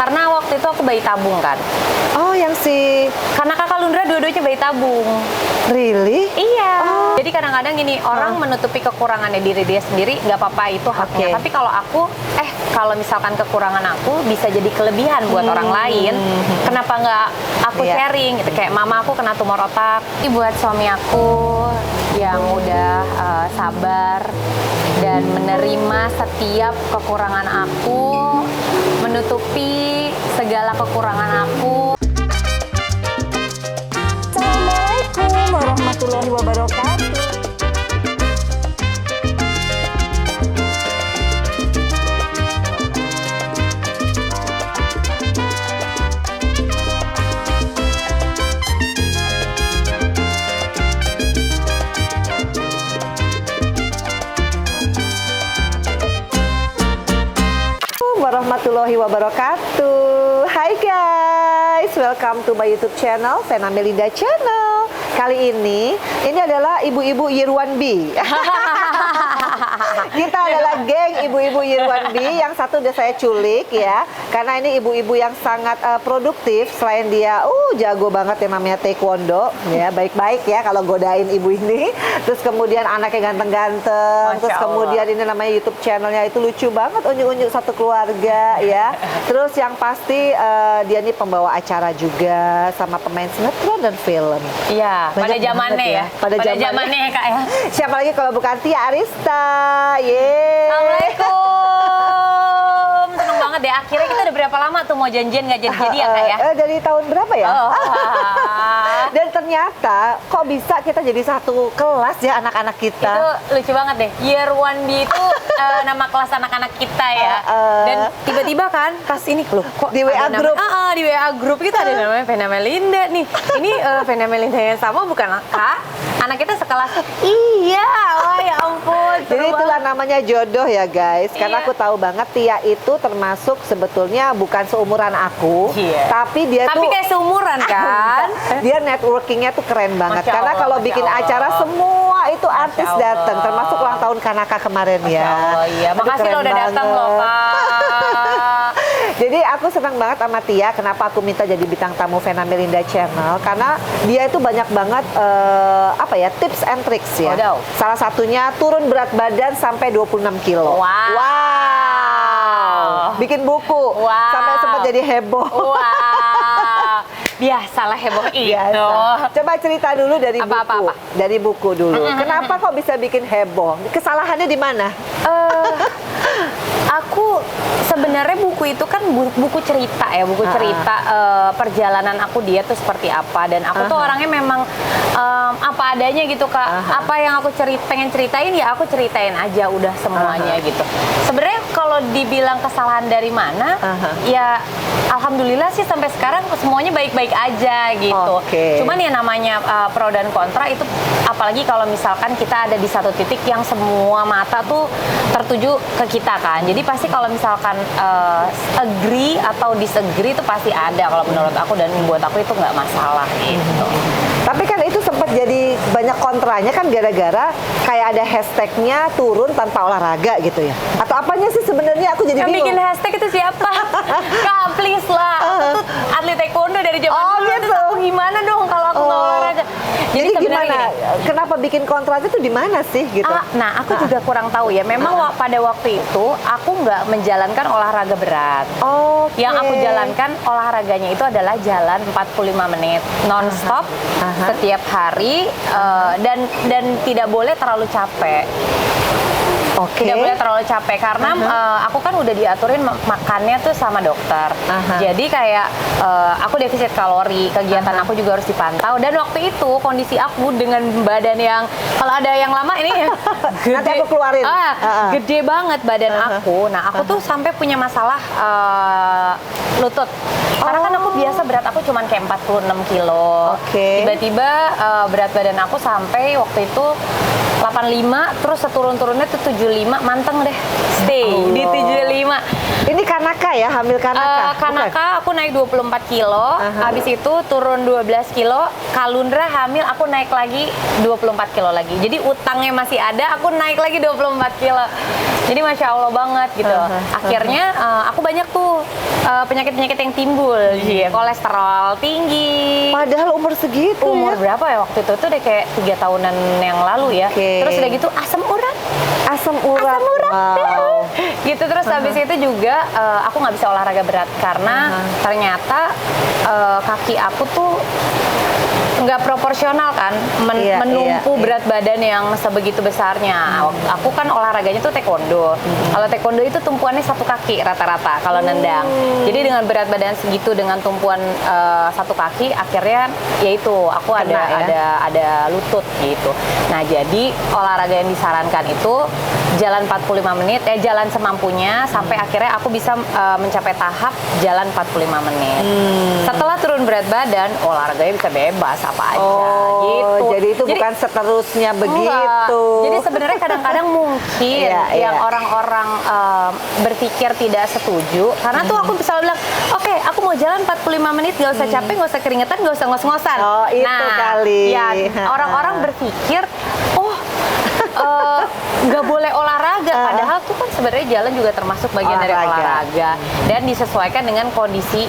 Karena waktu itu aku bayi tabung kan. Oh, yang si Karena kakak Lundra dua-duanya bayi tabung. Really? Iya. Jadi kadang-kadang gini, orang menutupi kekurangannya diri dia sendiri, nggak apa-apa, itu haknya. Tapi kalau aku, kalau misalkan kekurangan aku bisa jadi kelebihan buat orang lain, kenapa nggak aku sharing gitu? Kayak mama aku kena tumor otak. Ini buat suami aku yang udah sabar dan menerima setiap kekurangan aku, menutupi segala kekurangan aku. Assalamualaikum warahmatullahi wabarakatuh. Warahmatullahi wabarakatuh. Hai guys, welcome to my YouTube channel, Vena Melinda Channel. Kali ini adalah ibu-ibu Year 1B. Kita adalah geng ibu-ibu Year 1B. Yang satu udah saya culik ya, karena ini ibu-ibu yang sangat produktif. Selain dia jago banget yang namanya taekwondo ya, baik-baik ya kalau godain ibu ini. Terus kemudian anaknya ganteng-ganteng. Terus kemudian ini namanya YouTube channelnya itu lucu banget, unyu-unyu satu keluarga ya. Terus yang pasti dia ini pembawa acara juga, sama pemain sinetron dan film. Iya, pada zamannya ya. Pada zamannya ya Kak ya. Siapa lagi kalau bukan Tia Arista? Yeay. Assalamualaikum. Seneng banget deh. Akhirnya kita udah berapa lama tuh mau janjian nggak jadi-jadi ya Kak ya? Dari tahun berapa ya? Oh. Dan ternyata kok bisa kita jadi satu kelas ya anak-anak kita. Itu lucu banget deh. Year 1B itu nama kelas anak-anak kita ya. Dan tiba-tiba kan pas ini loh kok di WA grup. Di WA grup kita ada namanya Vena Melinda nih. Ini Vena Melinda yang sama bukan Kak? Anak kita sekelas. Iya, oh ya ampun. Jadi itulah namanya jodoh ya guys. Karena aku tahu banget Tia itu termasuk sebetulnya bukan seumuran aku, tapi dia kayak seumuran kan. Dia networkingnya tuh keren banget. Masya Karena Allah, kalau Masya bikin Allah. acara semua itu artis Masya Allah. datang, termasuk ulang tahun Kanaka kemarin ya. Oh iya, Aduh, makasih keren lo udah datang banget. loh Kak. Jadi aku senang banget sama Tia. Kenapa aku minta jadi bintang tamu Vena Melinda Channel? Karena dia itu banyak banget tips and tricks ya. Waduh. Salah satunya turun berat badan sampai 26 kilo. Wow. Bikin buku. Wow. Sampai sempat jadi heboh. Wow. Biasalah heboh itu. Biasa. Coba cerita dulu dari buku. Apa? Dari buku dulu. Kenapa kok bisa bikin heboh? Kesalahannya di mana? Aku sebenarnya buku itu kan buku cerita ya, cerita perjalanan aku dia tuh seperti apa, dan aku tuh orangnya memang apa adanya gitu Kak. Apa yang aku pengen ceritain ya aku ceritain aja udah semuanya gitu. Sebenarnya kalau dibilang kesalahan dari mana, ya alhamdulillah sih sampai sekarang semuanya baik-baik aja gitu. Cuman ya namanya pro dan kontra itu, apalagi kalau misalkan kita ada di satu titik yang semua mata tuh tertuju ke kita kan. Jadi pasti kalau misalkan agree atau disagree itu pasti ada kalau menurut aku, dan buat aku itu nggak masalah gitu. Tapi kan itu sempat jadi banyak kontranya kan, gara-gara kayak ada hashtagnya turun tanpa olahraga gitu ya. Atau apanya sih sebenarnya, aku jadi Yang bingung. bikin hashtag itu siapa? Kak, please lah. Aku tuh atlet taekwondo dari zaman dulu. gitu. Terus aku gimana dong kalau aku nggak olahraga? Jadi sebenarnya gimana? gini, Kenapa bikin kontra itu di mana sih gitu? nah, aku juga kurang tahu ya. Memang pada waktu itu aku nggak menjalankan olahraga berat. Yang aku jalankan olahraganya itu adalah jalan 45 menit non-stop setiap hari, dan tidak boleh terlalu capek. Tidak boleh terlalu capek karena aku kan udah diaturin makannya tuh sama dokter. Jadi kayak aku defisit kalori, kegiatan aku juga harus dipantau. Dan waktu itu kondisi aku dengan badan yang, kalau ada yang lama ini ya, Nanti aku keluarin. Gede banget badan aku. Nah aku tuh sampai punya masalah lutut. Karena kan aku biasa berat aku cuman kayak 46 kilo. Tiba-tiba berat badan aku sampai waktu itu 85, terus seturun-turunnya tuh 75, manteng deh. Stay di 75. Ini Kanaka ya, hamil Kanaka? Kanaka aku naik 24 kilo, habis itu turun 12 kilo, Kalundra hamil aku naik lagi 24 kilo lagi. Jadi utangnya masih ada, aku naik lagi 24 kilo. Jadi Masya Allah banget gitu. Akhirnya aku banyak tuh penyakit-penyakit yang timbul, kolesterol tinggi. Padahal umur segitu Umur ya. berapa ya waktu itu? Tuh udah kayak 3 tahunan yang lalu ya. Oke. Terus udah gitu asam urat. Asam urat. Wow. Gitu terus habis itu juga aku nggak bisa olahraga berat karena ternyata kaki aku tuh nggak proporsional kan menumpu berat badan yang sebegitu besarnya. Aku kan olahraganya tuh taekwondo. Kalau taekwondo itu tumpuannya satu kaki rata-rata kalau nendang. Jadi dengan berat badan segitu dengan tumpuan satu kaki akhirnya yaitu aku ada lutut gitu. Nah, jadi olahraga yang disarankan itu jalan 45 menit jalan semampunya sampai akhirnya aku bisa mencapai tahap jalan 45 menit. Setelah turun berat badan, olahraganya bisa bebas apa aja gitu. Jadi itu bukan seterusnya begitu. Enggak. Jadi sebenarnya kadang-kadang mungkin yang orang-orang berpikir tidak setuju karena tuh aku bisa bilang, "Oke, aku mau jalan 45 menit, gak usah capek, gak usah keringetan, gak usah ngos-ngosan." Oh, itu kali. Ya, orang-orang berpikir, "Oh, nggak boleh olahraga." Padahal tuh kan sebenarnya jalan juga termasuk bagian dari olahraga dan disesuaikan dengan kondisi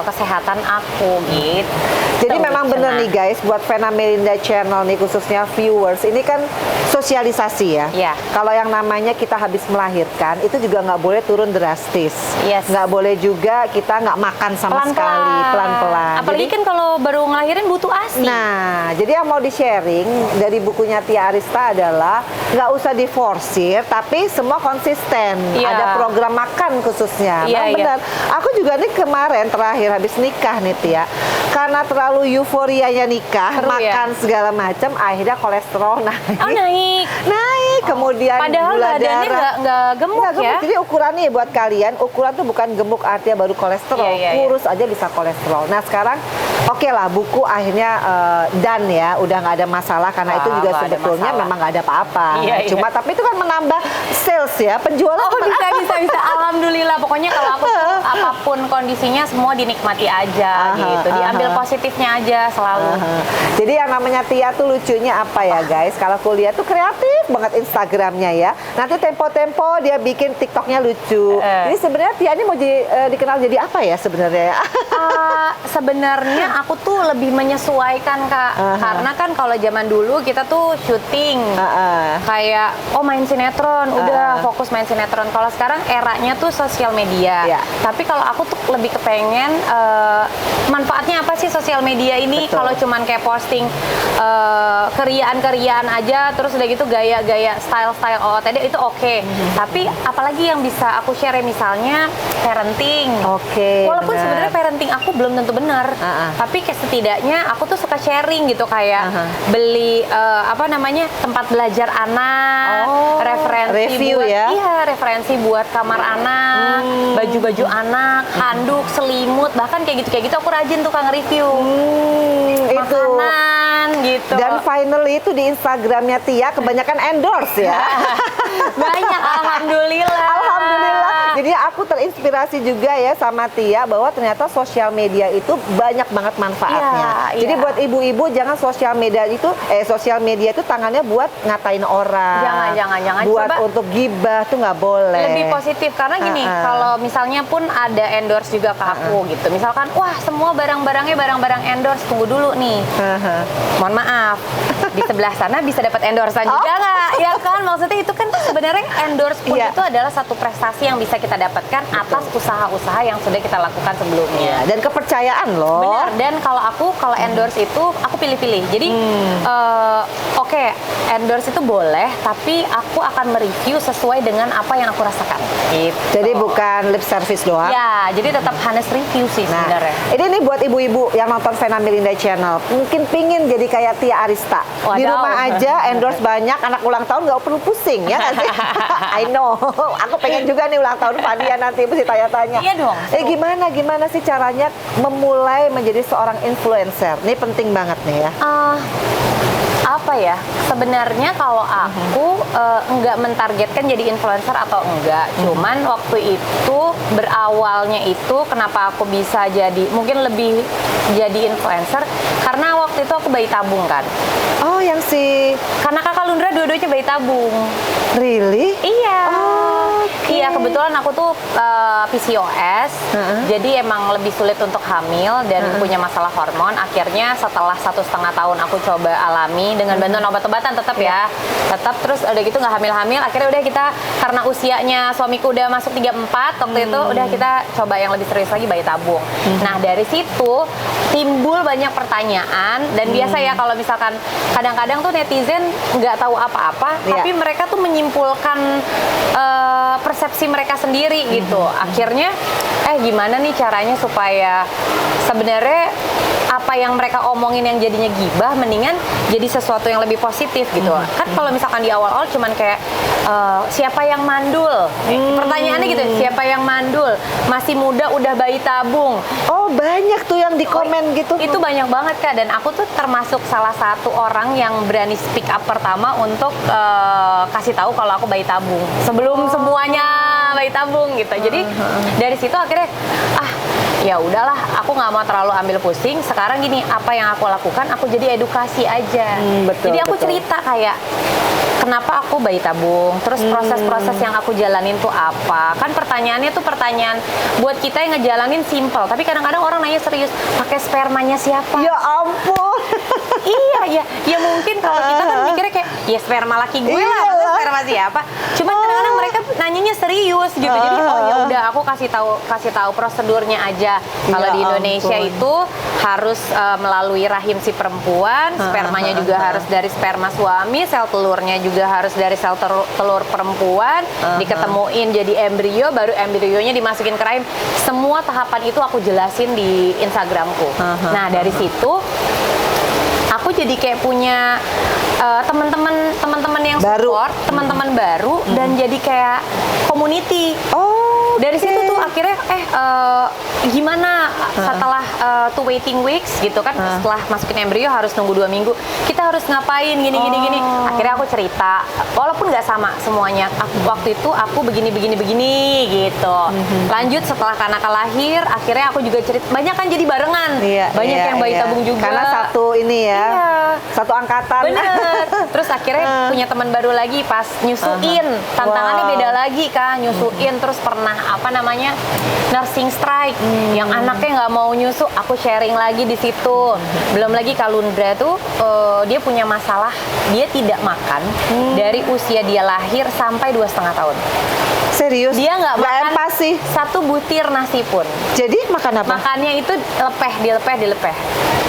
kesehatan aku gitu. Jadi memang benar nih guys, buat Vena Melinda Channel nih khususnya viewers, ini kan sosialisasi ya. Iya. Kalau yang namanya kita habis melahirkan, itu juga nggak boleh turun drastis. Yes. Nggak boleh juga kita nggak makan sama sekali, pelan-pelan. Apalagi kan kalau baru ngelahirin butuh ASI. Nah, jadi yang mau di-sharing dari bukunya Tia Arista adalah nggak usah diforsir, tapi semua konsisten. Iya. Ada program makan khususnya. Iya, Memang benar. Aku juga nih kemarin terakhir habis nikah nih Tia, karena terlalu euforianya nikah, Seru makan ya? segala macam, akhirnya kolesterol naik. Oh, naik. Naik, kemudian Padahal gula badannya darah. nggak gemuk Nggak gemuk. ya. Jadi ukurannya buat kalian, ukuran tuh bukan gemuk artinya baru kolesterol, Iya. kurus aja bisa kolesterol. Nah sekarang oke lah, buku akhirnya done ya, udah nggak ada masalah karena itu juga nggak ada sebetulnya masalah. memang nggak ada apa-apa. Iya. Cuma tapi itu kan menambah sales ya, penjualan. Oh, bisa. Alhamdulillah. Pokoknya kalau aku tuh, apapun kondisinya semua dinikmati aja gitu. Diambil positifnya aja selalu. Jadi yang namanya Tia tuh lucunya apa ya guys? Kalau kuliah tuh kreatif banget Instagramnya ya. Nanti tempo-tempo dia bikin TikToknya lucu. Jadi sebenarnya Tia ini mau dikenal jadi apa ya sebenarnya? Sebenarnya aku tuh lebih menyesuaikan Kak, karena kan kalau zaman dulu kita tuh syuting, kayak main sinetron, udah fokus main sinetron. Kalau sekarang eranya tuh sosial media. Iya. Tapi kalau aku tuh lebih kepengen manfaatnya apa sih sosial media ini? Betul. Kalau cuman kayak posting keriaan-keriaan aja, terus udah gitu gaya-gaya style-style OOTD itu oke. Tapi apalagi yang bisa aku share misalnya parenting. Oke. Walaupun benar. sebenarnya parenting aku belum tentu benar, tapi kayak setidaknya aku tuh suka sharing gitu kayak beli tempat belajar anak, referensi review buat ya? referensi buat kamar anak, baju-baju anak, handuk, selimut, bahkan kayak gitu aku rajin tuh nge-review makanan gitu. Dan finally itu di Instagramnya Tia kebanyakan endorse ya. Banyak, alhamdulillah. Alhamdulillah. Jadi aku terinspirasi juga ya sama Tia bahwa ternyata sosial media itu banyak banget manfaatnya. Iya, Jadi iya. buat ibu-ibu jangan sosial media itu tangannya buat ngatain orang. Jangan. Buat Coba untuk gibah tuh nggak boleh. lebih positif karena gini, kalau misalnya pun ada endorse juga ke aku gitu. Misalkan wah semua barang-barangnya barang-barang endorse, tunggu dulu nih. Mohon maaf, di sebelah sana bisa dapat endorsean juga nggak? Ya kan, maksudnya itu kan sebenarnya endorse pun Iya. itu adalah satu prestasi yang bisa kita dapatkan atas usaha-usaha yang sudah kita lakukan sebelumnya. Dan kepercayaan loh. Benar, dan kalau endorse itu aku pilih-pilih. Jadi oke, endorse itu boleh, tapi aku akan mereview sesuai dengan apa yang aku rasakan. Gitu. Jadi bukan lip service doang. Ya, jadi tetap honest review sih Nah, sebenarnya. ini nih buat ibu-ibu yang nonton Vena Melinda Channel, mungkin pingin jadi kayak Tia Arista. Di Wadaw. rumah aja endorse banyak, anak ulang tahun nggak perlu pusing ya nggak sih? I know, aku pengen juga nih ulang tahun Fania nanti mesti tanya-tanya. Iya dong. Gimana sih caranya memulai menjadi seorang influencer? Ini penting banget nih ya. Apa ya, sebenarnya kalau aku nggak mentargetkan jadi influencer atau enggak, cuman waktu itu berawalnya itu kenapa aku bisa mungkin lebih jadi influencer karena waktu itu aku bayi tabung kan. Oh, yang si Karena kakak Lundra dua-duanya bayi tabung. Really? Iya. Iya, kebetulan aku tuh PCOS, jadi emang lebih sulit untuk hamil dan punya masalah hormon. Akhirnya setelah 1,5 tahun aku coba alami dengan bantuan obat-obatan tetap ya, tetap terus udah gitu nggak hamil-hamil. Akhirnya udah kita karena usianya suamiku udah masuk 34 waktu itu, udah kita coba yang lebih serius lagi, bayi tabung. Nah dari situ timbul banyak pertanyaan dan biasa ya kalau misalkan kadang-kadang tuh netizen nggak tahu apa-apa, tapi mereka tuh menyimpulkan persepsi mereka sendiri gitu. Akhirnya gimana nih caranya supaya sebenarnya apa yang mereka omongin yang jadinya gibah mendingan jadi sesuatu yang lebih positif gitu. Kan kalau misalkan di awal-awal cuman kayak siapa yang mandul? Pertanyaannya gitu, siapa yang mandul? Masih muda udah bayi tabung. Oh, banyak tuh yang di komen gitu. Itu banyak banget Kak, dan aku tuh termasuk salah satu orang yang berani speak up pertama untuk kasih tahu kalau aku bayi tabung. Sebelum semuanya bayi tabung gitu. Jadi dari situ akhirnya ya udahlah, aku nggak mau terlalu ambil pusing. Sekarang gini, apa yang aku lakukan, aku jadi edukasi aja. Betul, jadi aku betul. cerita kayak kenapa aku bayi tabung, terus proses-proses yang aku jalanin tuh apa. Kan pertanyaannya tuh pertanyaan buat kita yang ngejalanin simple, tapi kadang-kadang orang nanya serius, pakai spermanya siapa? Ya ampun. Iya, ya mungkin kalau kita kan mikirnya kayak ya sperma laki gue lah, maksudnya sperma siapa? Cuman kadang-kadang mereka nanyanya serius gitu. Jadi ya udah aku kasih tahu prosedurnya aja. Kalau di Indonesia itu harus melalui rahim si perempuan, spermanya juga harus dari sperma suami, sel telurnya juga harus dari sel telur perempuan, diketemuin jadi embrio, baru embrionya dimasukin ke rahim. Semua tahapan itu aku jelasin di Instagramku. Nah, dari situ aku jadi kayak punya teman-teman yang support, teman-teman baru, dan jadi kayak community. Dari situ tuh akhirnya gimana setelah 2 waiting weeks gitu kan, setelah masukin embrio harus nunggu 2 minggu, kita harus ngapain gini. Akhirnya aku cerita, walaupun nggak sama semuanya. Waktu itu aku begini gitu. Lanjut setelah Kanaka lahir, akhirnya aku juga cerita. Banyak kan jadi barengan, banyak yang bayi tabung juga. Karena satu ini ya, satu angkatan. Bener. Terus akhirnya punya teman baru lagi pas nyusuin. Tantangannya beda lagi kan, nyusuin. Terus pernah nursing strike, yang anaknya nggak mau nyusu, aku sharing lagi di situ. Belum lagi Kalundra tuh dia punya masalah, dia tidak makan dari usia dia lahir sampai 2,5 tahun. Serius? Dia nggak makan empasi. 1 butir nasi pun. Jadi makan apa? Makannya itu dilepeh.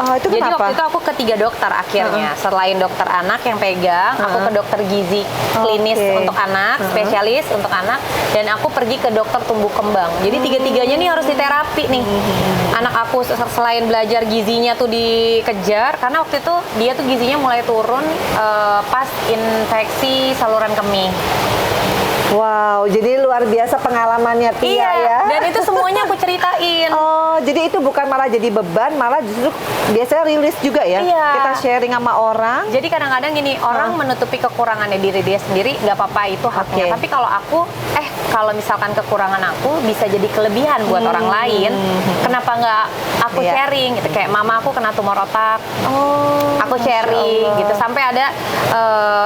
Oh, itu Jadi kenapa? waktu itu aku ke 3 dokter akhirnya. Selain dokter anak yang pegang, aku ke dokter gizi klinis untuk anak, spesialis untuk anak, dan aku pergi ke dokter tumbuh kembang. Jadi 3-tiganya nih harus diterapi nih. Anak aku selain belajar gizinya tuh dikejar, karena waktu itu dia tuh gizinya mulai turun pas infeksi saluran kemih. Wow, jadi luar biasa pengalamannya Tia ya. Dan itu semuanya aku ceritain. Oh, jadi itu bukan malah jadi beban, malah justru biasanya rilis juga ya. Iya. Kita sharing sama orang. Jadi kadang-kadang gini, orang menutupi kekurangannya diri dia sendiri, nggak apa-apa, itu haknya. Tapi kalau aku, kalau misalkan kekurangan aku bisa jadi kelebihan buat orang lain, kenapa nggak aku sharing gitu? Kayak mama aku kena tumor otak, aku sharing gitu. Sampai ada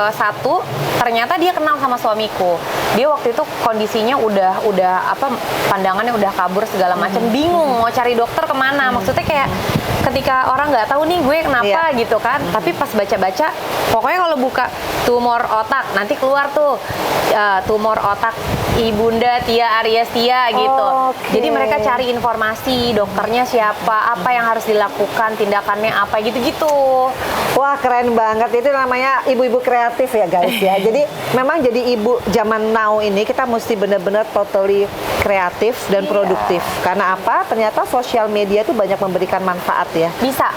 satu, ternyata dia kenal sama suamiku. Dia waktu itu kondisinya udah pandangannya udah kabur segala macam, bingung mau cari dokter kemana. Maksudnya kayak ketika orang nggak tahu nih gue kenapa gitu kan. Tapi pas baca-baca, pokoknya kalau buka tumor otak nanti keluar tuh tumor otak Ibunda Tia Aryastia gitu. Jadi mereka cari informasi, dokternya siapa, apa yang harus dilakukan, tindakannya apa gitu-gitu. Wah, keren banget. Itu namanya ibu-ibu kreatif ya guys ya. Jadi memang jadi ibu zaman now ini kita mesti benar-benar totally kreatif dan produktif. Karena apa? Ternyata sosial media itu banyak memberikan manfaat ya. Bisa.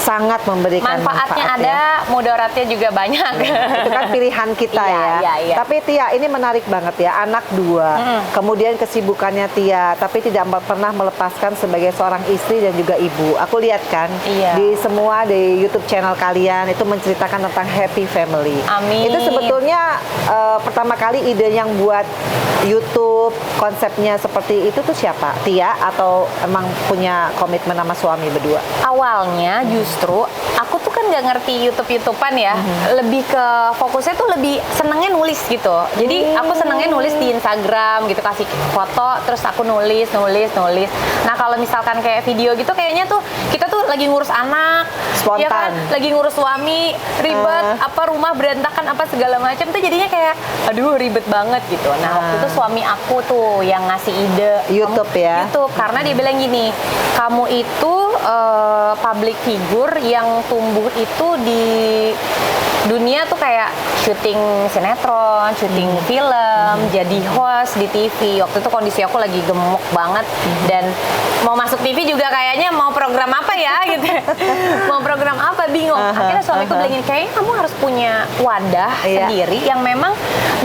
Sangat memberikan manfaatnya manfaat ada, ya. Mudaratnya juga banyak. Itu kan pilihan kita Iya. Tapi Tia, ini menarik banget ya. Anak 2, kemudian kesibukannya Tia, tapi tidak pernah melepaskan sebagai seorang istri dan juga ibu. Aku lihat kan di semua di YouTube channel kalian itu menceritakan tentang happy family. Amin. Itu sebetulnya pertama kali ide yang buat YouTube konsepnya seperti itu tuh siapa? Tia atau emang punya komitmen sama suami berdua? Awalnya justru aku tuh kan kan nggak ngerti YouTubean ya, lebih ke fokusnya tuh lebih senengnya nulis gitu. Jadi aku senengnya nulis di Instagram gitu, kasih foto terus aku nulis. Nah kalau misalkan kayak video gitu kayaknya tuh kita tuh lagi ngurus anak, Spontan. ya kan, lagi ngurus suami, ribet, apa rumah berantakan apa segala macam tuh jadinya kayak aduh ribet banget gitu. Nah waktu itu suami aku tuh yang ngasih ide YouTube ya? YouTube, karena dia bilang gini, kamu itu public figure yang tumbuh itu di dunia tuh kayak syuting sinetron, syuting film, jadi host di TV. Waktu itu kondisi aku lagi gemuk banget dan mau masuk TV juga kayaknya mau program apa ya gitu. Mau program apa bingung. Akhirnya suamiku bilang gini, kayaknya kamu harus punya wadah sendiri yang memang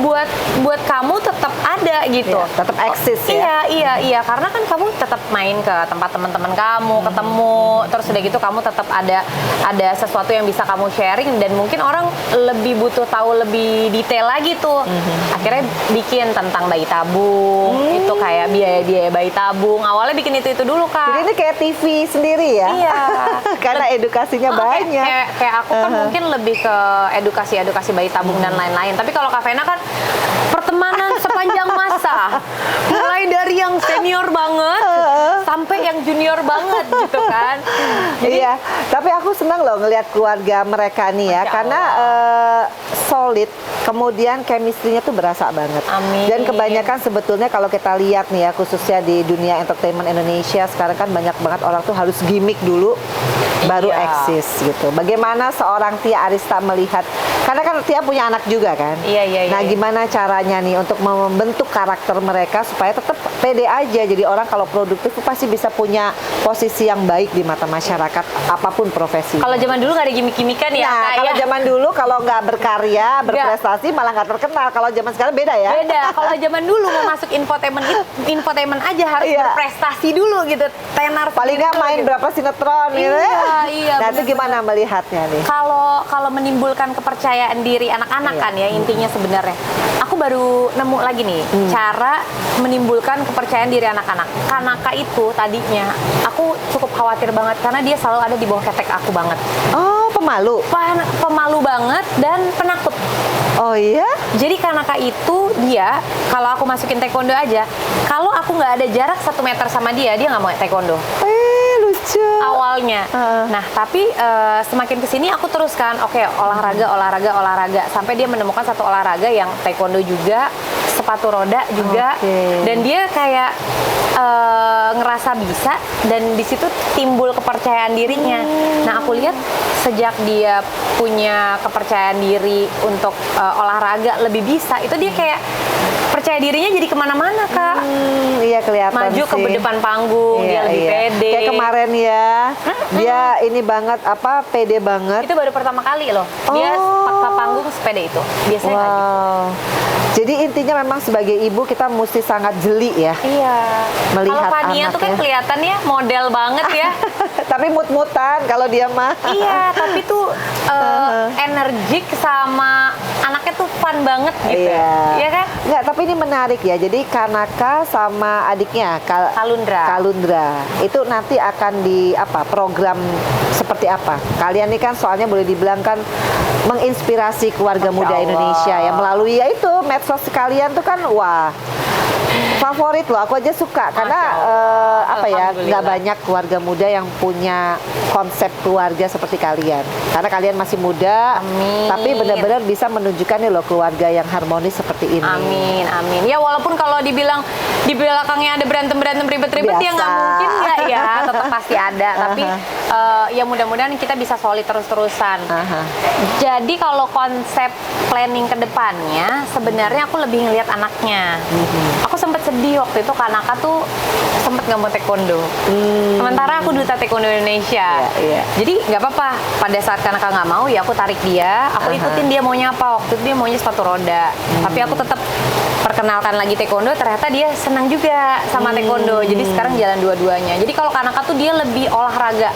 buat kamu tetap ada gitu. Tetap eksis ya. Iya, karena kan kamu tetap main ke tempat teman-teman kamu, ketemu, terus udah gitu kamu tetap ada sesuatu yang bisa kamu sharing dan mungkin orang lebih butuh tahu lebih detail lagi tuh. Akhirnya bikin tentang bayi tabung, itu kayak biaya bayi tabung. Awalnya bikin itu dulu, Kak. Jadi ini kayak TV sendiri ya? Iya. Karena edukasinya banyak. Kayak aku kan mungkin lebih ke edukasi bayi tabung dan lain-lain. Tapi kalau Kak Vena kan pertemanan sepanjang masa. Mulai dari yang senior banget sampai yang junior banget gitu kan. Jadi, iya, tapi aku senang loh ngelihat keluarga mereka nih ya, Masya karena solid, kemudian chemistry-nya tuh berasa banget. Amin. Dan kebanyakan sebetulnya kalau kita lihat nih ya, khususnya di dunia entertainment Indonesia sekarang kan banyak banget orang tuh harus gimmick dulu baru eksis gitu. Bagaimana seorang Tia Arista melihat, karena kan Tia punya anak juga kan? Iya. Nah, gimana caranya nih untuk membentuk karakter mereka supaya tetap pede aja. Jadi orang kalau produktif tuh pasti bisa punya posisi yang baik di mata masyarakat apapun profesi. kalau zaman dulu nggak ada gimmick-gimmickan ya, Nah, Kak, kalau ya? zaman dulu kalau nggak berkarya, berprestasi malah nggak terkenal. Kalau zaman sekarang beda ya. Beda. Kalau zaman dulu mau masuk infotainment aja harus Iya. berprestasi dulu gitu. Tenar Paling nggak gitu, main gitu. berapa sinetron gitu ya. Iya, Nah, itu bener-bener. gimana melihatnya nih? Kalau menimbulkan kepercayaan diri anak-anak kan ya intinya sebenarnya. Aku baru nemu lagi nih cara menimbulkan kepercayaan diri anak-anak. Kanaka itu tadinya aku cukup khawatir banget karena dia selalu ada di bawah ketek aku banget. Oh, pemalu. Pemalu banget dan penakut. Oh iya? Jadi Kanaka itu dia, kalau aku masukin taekwondo aja, kalau aku nggak ada jarak 1 meter sama dia nggak mau taekwondo. Lucu. Awalnya. Nah, tapi semakin kesini aku teruskan, oke, olahraga, sampai dia menemukan satu olahraga yang taekwondo juga, sepatu roda juga, dan dia kayak ngerasa bisa, dan di situ timbul kepercayaan dirinya. Nah, aku lihat sejak dia punya kepercayaan diri untuk olahraga lebih bisa, itu dia kayak percaya dirinya jadi kemana-mana, Kak. Iya, kelihatan Maju sih. ke depan panggung, dia lebih pede. Kayak kemarin ya, dia ini banget, pede banget. Itu baru pertama kali loh. Dia paksa panggung sepeda itu. Biasanya nggak gitu. Wow. Jadi intinya memang sebagai ibu kita mesti sangat jeli ya. Iya. Melihat Kalau Fania tuh kan anaknya. kelihatan ya model banget ya. Tapi mut-mutan kalau dia mah. Iya, tapi tuh energik sama anaknya tuh fun banget gitu. Iya. Iya kan? Enggak, tapi ini menarik ya. Jadi Kanaka sama adiknya Kalundra. Itu nanti akan di program seperti apa? Kalian ini kan soalnya boleh dibilang kan menginspirasi keluarga muda Allah. Indonesia ya melalui ya itu medsos kalian tuh kan wah. Favorit loh, aku aja suka karena nggak banyak keluarga muda yang punya konsep keluarga seperti kalian. Karena kalian masih muda, Amin. tapi benar-benar bisa menunjukkan nih loh keluarga yang harmonis seperti ini. Amin. Ya walaupun kalau dibilang di belakangnya ada berantem ribet-ribet ya nggak Biasa. mungkin nggak ya, tetap pasti ada. Tapi ya mudah-mudahan kita bisa solid terus-terusan. Jadi kalau konsep planning ke depannya sebenarnya aku lebih ngelihat anaknya. Aku sempat sedih waktu itu Kanaka tuh sempat nggak mau taekwondo. Sementara aku duta taekwondo Indonesia. Iya. Jadi nggak apa-apa. Pada saat Kanaka nggak mau ya aku tarik dia, aku ikutin dia maunya apa. Waktu itu dia maunya sepatu roda. Tapi aku tetap perkenalkan lagi taekwondo, ternyata dia senang juga sama taekwondo. Jadi sekarang jalan dua-duanya. Jadi kalau Kanaka tuh dia lebih olahraga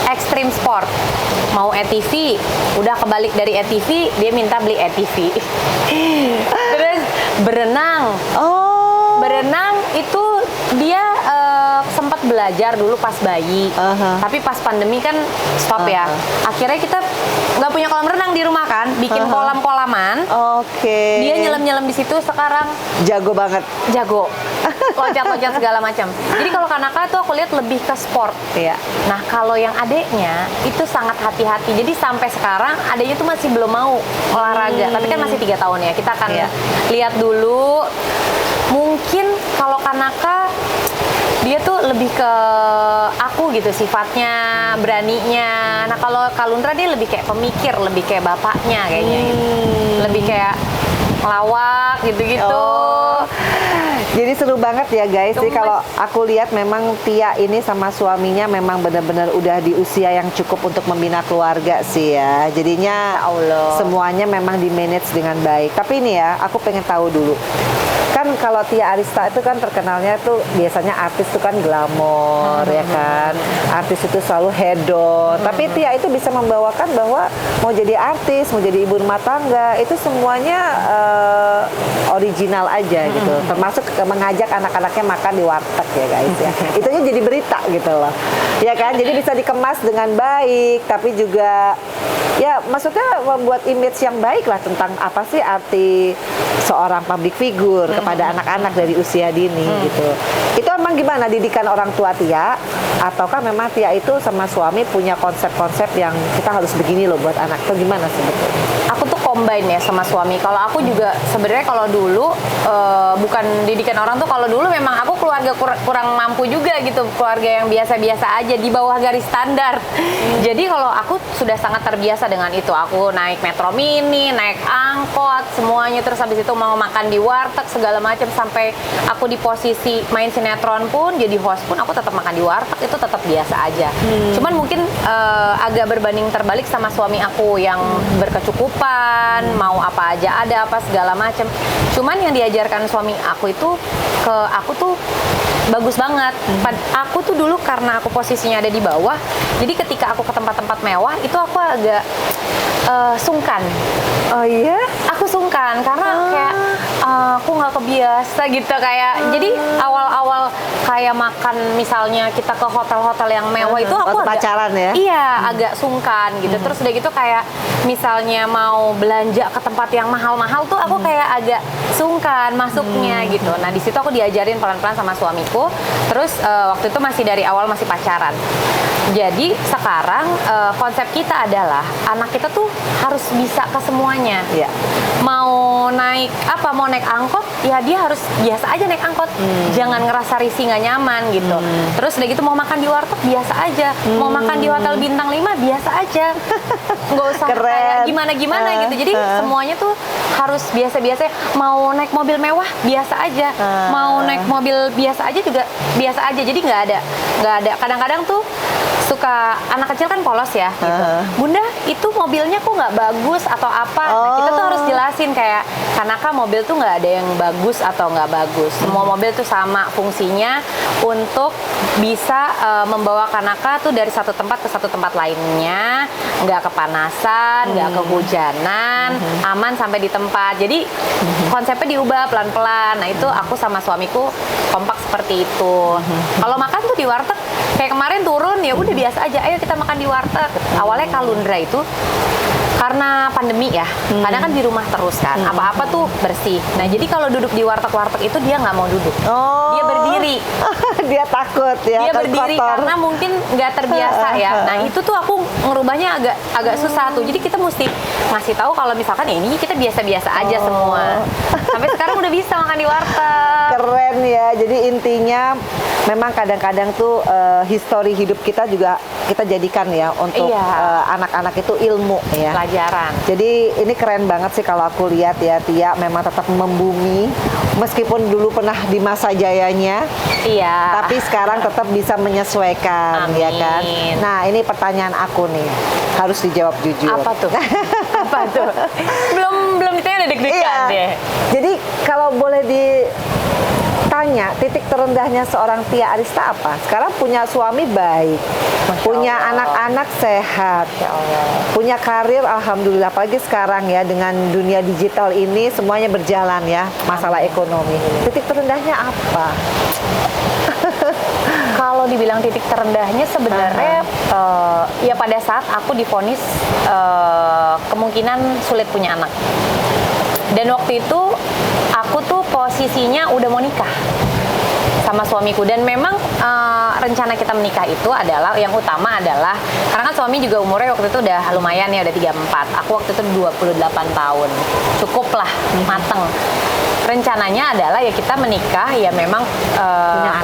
extreme sport. Mau ATV, udah kebalik dari ATV, dia minta beli ATV. Terus berenang. Berenang itu dia sempat belajar dulu pas bayi. Tapi pas pandemi kan stop ya. Akhirnya kita nggak punya kolam renang di rumah kan, bikin kolam-kolaman. Oke. Dia nyelam-nyelam di situ sekarang Jago banget. jago. Loncat-loncat segala macam. Jadi kalau Kanaka tuh aku lihat lebih ke sport. Iya. Nah, kalau yang adeknya itu sangat hati-hati. Jadi sampai sekarang adeknya tuh masih belum mau olahraga. Tapi kan masih 3 tahun ya. Kita akan lihat dulu. Mungkin kalau Kanaka dia tuh lebih ke aku gitu sifatnya, beraninya. Nah, kalau Kalundra dia lebih kayak pemikir, lebih kayak bapaknya kayaknya gitu. Lebih kayak ngelawak gitu-gitu. Jadi seru banget ya guys. Jadi kalau aku lihat memang Tia ini sama suaminya memang benar-benar udah di usia yang cukup untuk membina keluarga sih ya. Jadinya semuanya memang di manage dengan baik. Tapi ini ya, aku pengen tahu dulu. Kan kalau Tia Arista itu kan terkenalnya tuh biasanya artis itu kan glamor ya kan. Artis itu selalu hedon. Tapi Tia itu bisa membawakan bahwa mau jadi artis, mau jadi ibu rumah tangga, itu semuanya original aja gitu. Termasuk mengajak anak-anaknya makan di warteg ya guys ya. Itu aja jadi berita gitu loh. Ya kan? Jadi bisa dikemas dengan baik, tapi juga ya maksudnya membuat image yang baik lah tentang apa sih arti seorang public figure kepada anak-anak dari usia dini gitu. Itu emang gimana didikan orang tua Tia? Ataukah memang Tia itu sama suami punya konsep-konsep yang kita harus begini loh buat anak? Atau gimana sebetulnya? Aku tuh combine ya sama suami. Kalau aku juga sebenarnya kalau dulu bukan didikan orang tuh, kalau dulu memang aku keluarga kurang mampu juga gitu, keluarga yang biasa-biasa aja di bawah garis standar. Jadi kalau aku sudah sangat terbiasa dengan itu. Aku naik metro mini, naik angkot, semuanya, terus habis itu mau makan di warteg segala macam, sampai aku di posisi main sinetron pun jadi host pun aku tetap makan di warteg, itu tetap biasa aja. Cuman mungkin agak berbanding terbalik sama suami aku yang berkecukupan, mau apa aja ada, apa segala macam. Cuman yang diajarkan suami aku itu ke aku tuh bagus banget. Aku tuh dulu karena aku posisinya ada di bawah, jadi ketika aku ke tempat-tempat mewah itu aku agak sungkan. Oh iya? Aku sungkan karena kayak aku nggak kebiasa gitu kayak. Jadi awal-awal kayak makan misalnya kita ke hotel-hotel yang mewah itu aku agak, pacaran ya? Iya, agak sungkan gitu. Terus udah gitu kayak misalnya mau belanja ke tempat yang mahal-mahal tuh aku kayak agak sungkan masuknya gitu. Nah, di situ aku diajarin pelan-pelan sama suamiku. Terus waktu itu masih dari awal masih pacaran. Jadi sekarang konsep kita adalah anak kita tuh harus bisa ke semuanya. Iya. Mau naik apa, mau naik angkot, ya dia harus biasa aja naik angkot. Jangan ngerasa risih nggak nyaman gitu. Terus udah gitu mau makan di warteg biasa aja. Mau makan di hotel bintang 5 biasa aja. Nggak usah kayak gimana-gimana gitu. Jadi semuanya tuh harus biasa-biasa. Mau naik mobil mewah biasa aja. Mau naik mobil biasa aja juga biasa aja. Jadi nggak ada. Kadang-kadang tuh suka anak kecil kan polos ya gitu. Bunda, itu mobilnya kok nggak bagus atau apa? Nah, kita tuh harus jelasin kayak Kanaka mobil tuh nggak ada yang bagus atau nggak bagus. Semua mobil tuh sama fungsinya untuk bisa membawa Kanaka tuh dari satu tempat ke satu tempat lainnya, nggak kepanasan, nggak kehujanan, aman sampai di tempat. Jadi konsepnya diubah pelan-pelan. Nah, itu aku sama suamiku kompak seperti itu. Kalau makan tuh di warteg kayak kemarin turun ya udah biasa aja, ayo kita makan di warteg. Awalnya Kalundra itu karena pandemi ya, kadang kan di rumah terus kan, apa-apa tuh bersih. Nah, jadi kalau duduk di warteg-warteg itu dia nggak mau duduk, dia berdiri. Dia takut ya, Dia berdiri kotor. karena mungkin nggak terbiasa ya. Nah, itu tuh aku ngerubahnya agak susah tuh. Jadi kita mesti ngasih tahu kalau misalkan ya ini kita biasa-biasa aja semua. Sampai sekarang udah bisa makan di warteg. Keren ya. Jadi intinya memang kadang-kadang tuh histori hidup kita juga kita jadikan ya untuk anak-anak itu ilmu ya. Pelajaran. Jadi ini keren banget sih kalau aku lihat ya, Tia memang tetap membumi meskipun dulu pernah di masa jayanya. Iya. Tapi sekarang tetap bisa menyesuaikan. Amin. Ya kan. Nah, ini pertanyaan aku nih. Harus dijawab jujur. Apa tuh? Apa tuh? Belum ditanya udah deg-degan deh. Jadi kalau boleh ditanya titik terendahnya seorang Tia Arista apa? Sekarang punya suami baik, punya anak-anak sehat, punya karir alhamdulillah. Apalagi sekarang ya dengan dunia digital ini semuanya berjalan ya, masalah ekonomi. Titik terendahnya apa? Kalau dibilang titik terendahnya sebenarnya ya pada saat aku divonis kemungkinan sulit punya anak. Dan waktu itu aku tuh posisinya udah mau nikah sama suamiku, dan memang rencana kita menikah itu adalah yang utama adalah karena kan suami juga umurnya waktu itu udah lumayan ya, udah 34. Aku waktu itu 28 tahun. Cukup lah, mateng. Rencananya adalah ya kita menikah ya memang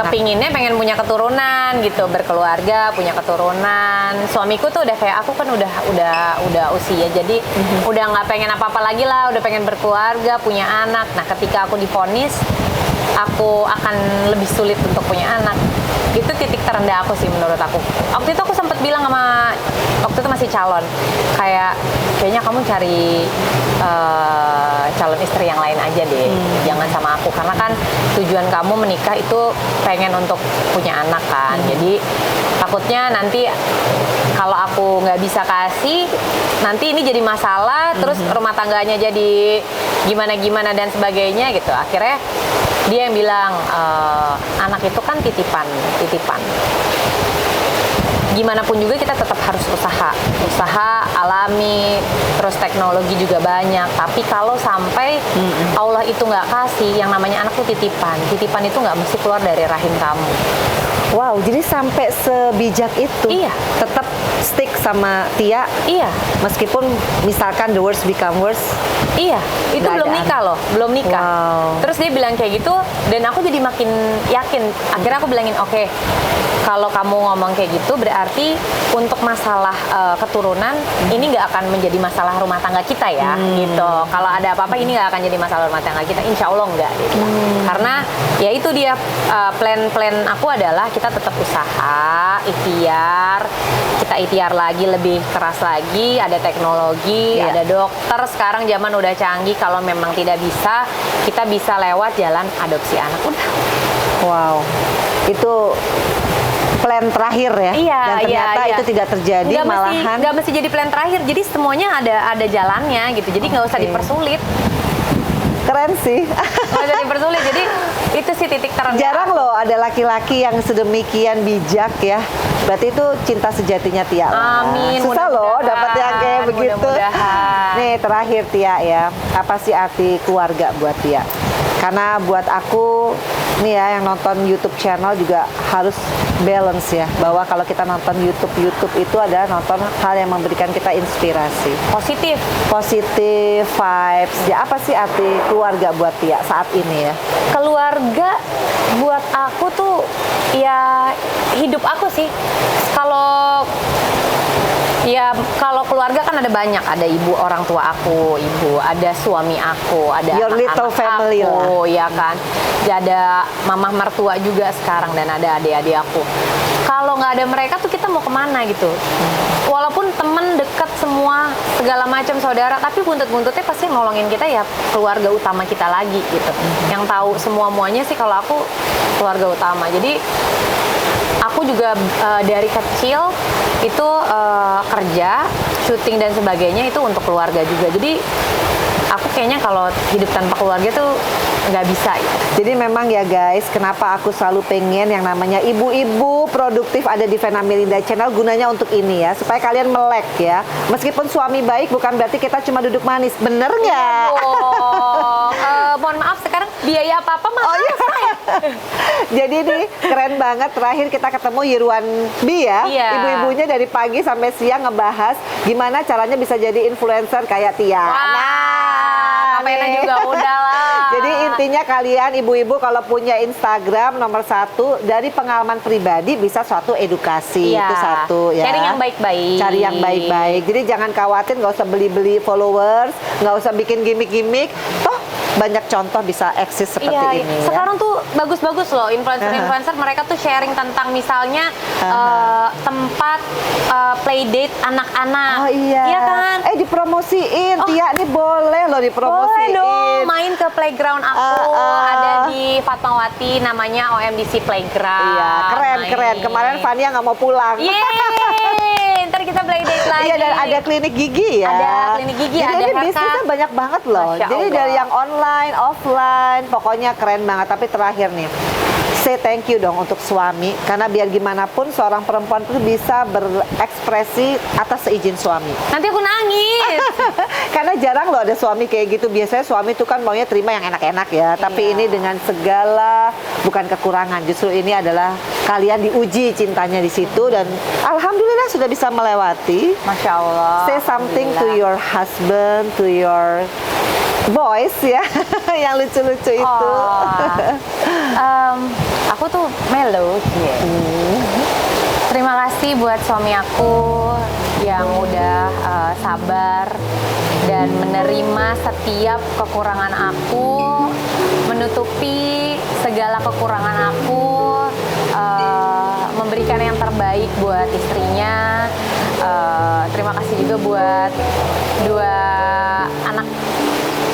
kepinginnya pengen punya keturunan gitu, berkeluarga, punya keturunan. Suamiku tuh udah kayak aku kan udah usia, jadi udah nggak pengen apa-apa lagi lah, udah pengen berkeluarga, punya anak. Nah, ketika aku divonis aku akan lebih sulit untuk punya anak. Itu titik terendah aku sih menurut aku. Waktu itu aku sempat bilang sama, waktu itu masih calon, kayaknya kamu cari calon istri yang lain aja deh, jangan sama aku, karena kan tujuan kamu menikah itu pengen untuk punya anak kan. Jadi takutnya nanti kalau aku nggak bisa kasih, nanti ini jadi masalah, terus rumah tangganya jadi gimana-gimana dan sebagainya gitu. Akhirnya dia yang bilang, anak itu kan titipan. Gimana pun juga kita tetap harus usaha alami, terus teknologi juga banyak. Tapi kalau sampai Allah itu nggak kasih, yang namanya anak tuh titipan itu nggak mesti keluar dari rahim kamu. Wow, jadi sampai sebijak itu. Iya. Tetap stick sama Tia. Iya. Meskipun misalkan the worst become worse. Iya, itu Nggak belum ada nikah loh, belum nikah. Wow. Terus dia bilang kayak gitu, dan aku jadi makin yakin. Akhirnya aku bilangin, oke, kalau kamu ngomong kayak gitu, berarti untuk masalah keturunan ini nggak akan menjadi masalah rumah tangga kita ya, gitu. Kalau ada apa-apa ini nggak akan jadi masalah rumah tangga kita, insya Allah nggak. Gitu. Karena ya itu dia plan aku adalah kita tetap usaha, ikhtiar, kita ikhtiar lagi, lebih keras lagi, ada teknologi, ada dokter, sekarang zaman udah canggih, kalau memang tidak bisa, kita bisa lewat jalan adopsi anak, udah. Wow, itu plan terakhir ya? Iya, dan ternyata iya. itu tidak terjadi, malahan nggak mesti jadi plan terakhir, jadi semuanya ada jalannya gitu, jadi nggak usah dipersulit. keren sih. Nggak usah dipersulit, jadi itu sih titik terendah. Jarang loh ada laki-laki yang sedemikian bijak ya. Berarti itu cinta sejatinya Tia. Amin. Susah loh dapat yang kayak begitu. Mudah-mudahan. Nih terakhir Tia ya, apa sih arti keluarga buat Tia? Karena buat aku nih ya, yang nonton YouTube channel juga harus balance ya, bahwa kalau kita nonton YouTube itu adalah nonton hal yang memberikan kita inspirasi, positif vibes. Ya, apa sih arti keluarga buat Tia saat ini ya? Keluarga buat aku tuh ya hidup aku sih. Kalau keluarga kan ada banyak, ada ibu orang tua aku, ada suami aku, ada Your little anak-anak family aku, ya kan. Ada mamah mertua juga sekarang, dan ada adik-adik aku. Kalau nggak ada mereka tuh kita mau kemana gitu. Walaupun temen deket semua, segala macam saudara, tapi buntut-buntutnya pasti nolongin kita ya keluarga utama kita lagi gitu. Yang tahu semua-muanya sih kalau aku keluarga utama. Jadi aku juga dari kecil itu kerja, syuting dan sebagainya itu untuk keluarga juga. Jadi aku kayaknya kalau hidup tanpa keluarga tuh nggak bisa ya. Jadi memang ya guys, kenapa aku selalu pengen yang namanya ibu-ibu produktif ada di Vena Melinda Channel, gunanya untuk ini ya, supaya kalian melek ya. Meskipun suami baik bukan berarti kita cuma duduk manis, bener nggak? Mohon maaf, sekarang biaya apa-apa mah. Oh iya. Jadi nih keren banget, terakhir kita ketemu Yirwan B ya. Iya. Ibu-ibunya dari pagi sampai siang ngebahas gimana caranya bisa jadi influencer kayak Tia. Ngapain juga udah lah. Jadi intinya kalian ibu-ibu kalau punya Instagram nomor 1 dari pengalaman pribadi bisa suatu edukasi, itu satu ya. Cari yang baik-baik. Cari yang baik-baik. Jadi jangan khawatir, nggak usah beli-beli followers, nggak usah bikin gimmick-gimmick. Toh banyak contoh bisa eksis seperti ini. Sekarang tuh bagus-bagus loh influencer-influencer, mereka tuh sharing tentang misalnya tempat playdate anak-anak. Oh iya. Iya kan? Dipromosiin, Tia nih boleh loh Boleh dipromosiin. dong, main ke playground aku, ada di Fatmawati namanya OMDC Playground. Iya, keren. Kemarin Fania nggak mau pulang. Yeay, ntar kita playdate lagi. Iya, dan ada klinik gigi ya. Ada klinik gigi, jadi ada ini haircut. bisnisnya banyak banget loh. Masya Jadi Allah. dari yang online, offline, pokoknya keren banget. Tapi terakhir nih, say thank you dong untuk suami, karena biar gimana pun seorang perempuan itu bisa berekspresi atas seizin suami. Nanti aku nangis. Karena jarang loh ada suami kayak gitu. Biasanya suami itu kan maunya terima yang enak-enak ya. Tapi ini dengan segala bukan kekurangan, justru ini adalah kalian diuji cintanya di situ dan alhamdulillah sudah bisa melewati. Masya Allah. Say something to your husband, to your boys ya, yang lucu-lucu itu. Aku tuh mellow. Terima kasih buat suami aku yang udah sabar dan menerima setiap kekurangan aku, menutupi segala kekurangan aku, memberikan yang terbaik buat istrinya. Terima kasih juga buat dua anak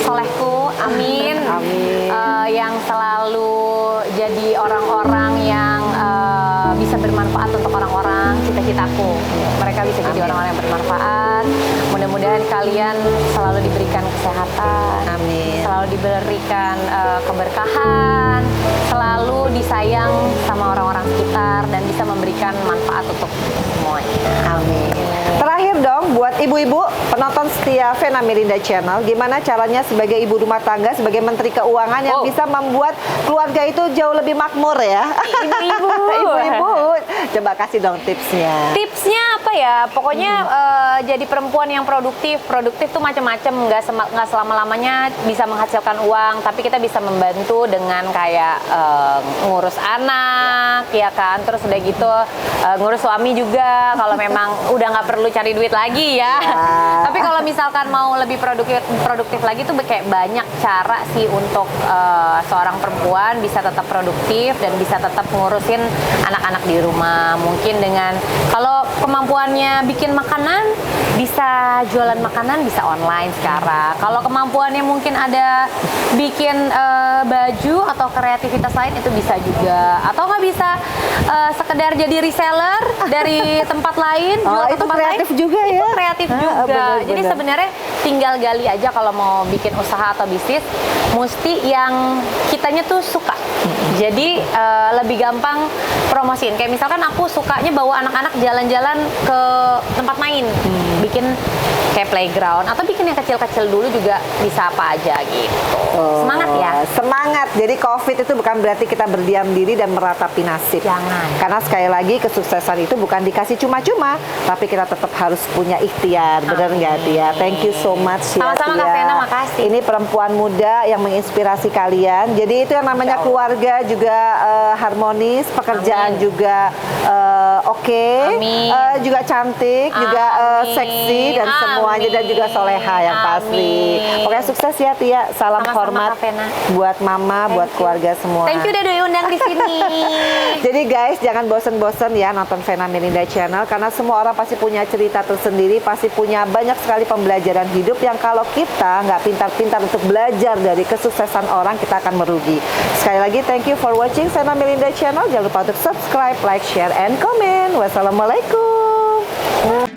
solehku, amin. Amin. Yang selalu jadi orang-orang yang bisa bermanfaat untuk orang-orang, cita-citaku. Mereka bisa jadi orang-orang yang bermanfaat. Mudah-mudahan kalian selalu diberikan kesehatan, Amin. selalu diberikan keberkahan, selalu disayang sama orang-orang sekitar dan bisa memberikan manfaat untuk semuanya. Amin. Terakhir dong buat ibu-ibu penonton setia Vena Melinda Channel, gimana caranya sebagai ibu rumah tangga, sebagai menteri keuangan yang bisa membuat keluarga itu jauh lebih makmur ya? Ibu-ibu. Ibu-ibu, coba kasih dong tipsnya. Tipsnya apa ya? Pokoknya jadi perempuan yang produktif. Produktif tuh macam-macam, nggak selama-lamanya bisa menghasilkan uang, tapi kita bisa membantu dengan kayak ngurus anak, ya kan? Terus udah gitu ngurus suami juga. Kalau memang udah nggak perlu cari duit lagi ya. Tapi kalau misalkan mau lebih produktif lagi tuh kayak banyak cara sih untuk seorang perempuan bisa tetap produktif dan bisa tetap ngurusin anak-anak di rumah. Mungkin dengan kalau kemampuannya bikin makanan, bisa jualan makanan, bisa online sekarang. Kalau kemampuannya mungkin ada bikin baju atau kreativitas lain, itu bisa juga. Atau nggak bisa sekedar jadi reseller dari tempat lain, jual ke itu tempat kreatif lain. juga ya? Itu kreatif juga. Bener-bener. Jadi sebenarnya tinggal gali aja kalau mau bikin usaha atau bisnis, mesti yang kitanya tuh suka. Jadi lebih gampang promosiin. Kayak misalkan aku sukanya bawa anak-anak jalan-jalan ke tempat main, bikin kayak playground atau bikin yang kecil-kecil dulu juga bisa apa aja gitu. Semangat ya. Semangat. Jadi COVID itu bukan berarti kita berdiam diri dan meratapi nasib. Jangan. Karena sekali lagi kesuksesan itu bukan dikasih cuma-cuma, tapi kita tetap harus punya ikhtiar. Bener nggak Tia? Thank you so much ya Sama-sama Tia. Kak Vena, makasih. Ini perempuan muda yang menginspirasi kalian. Jadi itu yang namanya keluarga juga harmonis, pekerjaan Amin. juga oke, Amin. juga cantik, juga Amin. seksi dan semuanya dan juga soleha yang pasti. Amin. Pokoknya sukses ya Tia. Salam Sama-sama, hormat Kak Vena. buat mama, buat keluarga semua. Thank you udah diundang di sini. Jadi guys, jangan bosen-bosen ya nonton Vena Melinda Channel, karena semua orang pasti punya cerita tersendiri, pasti punya banyak sekali pembelajaran hidup yang kalau kita nggak pintar-pintar untuk belajar dari kesuksesan orang, kita akan merugi. Sekali lagi, thank you for watching Vena Melinda Channel. Jangan lupa untuk subscribe, like, share, and comment. Wassalamualaikum.